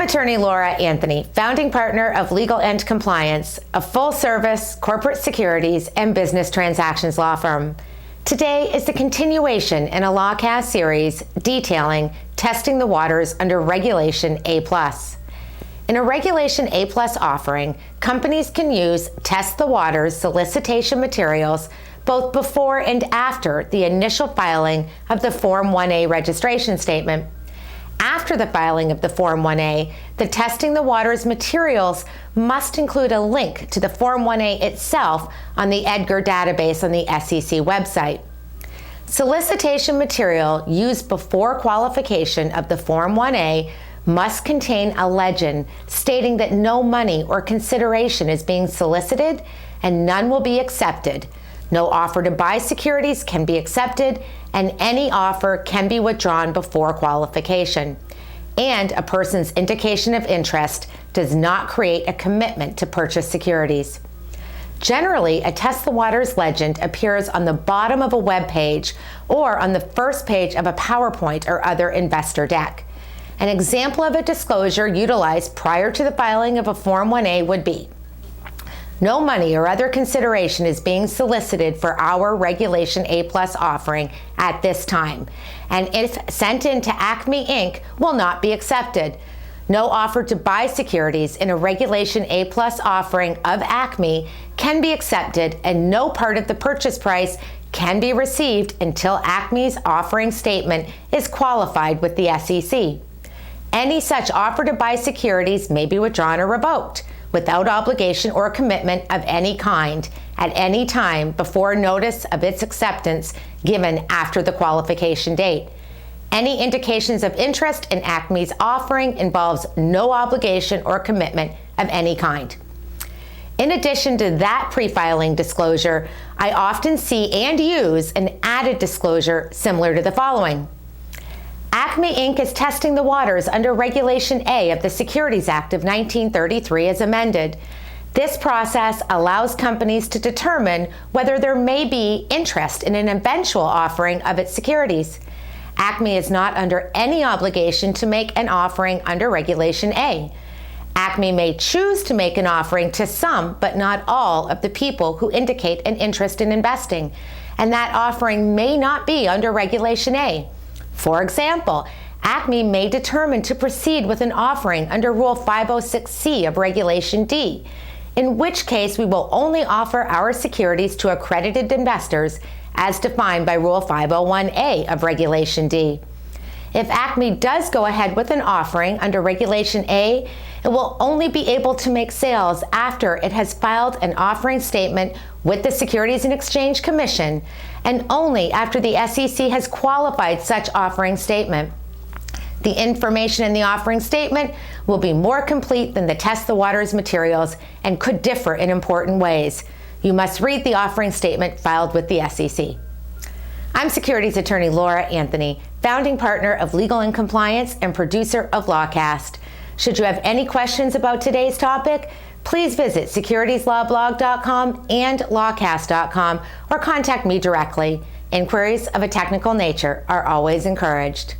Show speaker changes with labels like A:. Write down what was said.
A: attorney Laura Anthony, founding partner of Legal and Compliance, a full-service corporate securities and business transactions law firm. Today is the continuation in a LawCast series detailing testing the waters under Regulation A+. In a Regulation A+ offering, companies can use Test the Waters solicitation materials both before and after the initial filing of the Form 1A registration statement. After the filing of the Form 1A, the Testing the Waters materials must include a link to the Form 1A itself on the EDGAR database on the SEC website. Solicitation material used before qualification of the Form 1A must contain a legend stating that no money or consideration is being solicited and none will be accepted. No offer to buy securities can be accepted, and any offer can be withdrawn before qualification. And a person's indication of interest does not create a commitment to purchase securities. Generally, a Test the Waters legend appears on the bottom of a web page or on the first page of a PowerPoint or other investor deck. An example of a disclosure utilized prior to the filing of a Form 1A would be: no money or other consideration is being solicited for our Regulation A+ offering at this time, and if sent in to Acme Inc. will not be accepted. No offer to buy securities in a Regulation A+ offering of Acme can be accepted, and no part of the purchase price can be received until Acme's offering statement is qualified with the SEC. Any such offer to buy securities may be withdrawn or revoked without obligation or commitment of any kind at any time before notice of its acceptance given after the qualification date. Any indications of interest in Acme's offering involves no obligation or commitment of any kind. In addition to that pre-filing disclosure, I often see and use an added disclosure similar to the following. Acme Inc. is testing the waters under Regulation A of the Securities Act of 1933 as amended. This process allows companies to determine whether there may be interest in an eventual offering of its securities. Acme is not under any obligation to make an offering under Regulation A. Acme may choose to make an offering to some, but not all, of the people who indicate an interest in investing, and that offering may not be under Regulation A. For example, Acme may determine to proceed with an offering under Rule 506C of Regulation D, in which case we will only offer our securities to accredited investors as defined by Rule 501A of Regulation D. If Acme does go ahead with an offering under Regulation A, it will only be able to make sales after it has filed an offering statement with the Securities and Exchange Commission, and only after the SEC has qualified such offering statement. The information in the offering statement will be more complete than the Test the Waters materials and could differ in important ways. You must read the offering statement filed with the SEC. I'm securities attorney Laura Anthony, founding partner of Legal and Compliance and producer of LawCast. Should you have any questions about today's topic, please visit securitieslawblog.com and lawcast.com or contact me directly. Inquiries of a technical nature are always encouraged.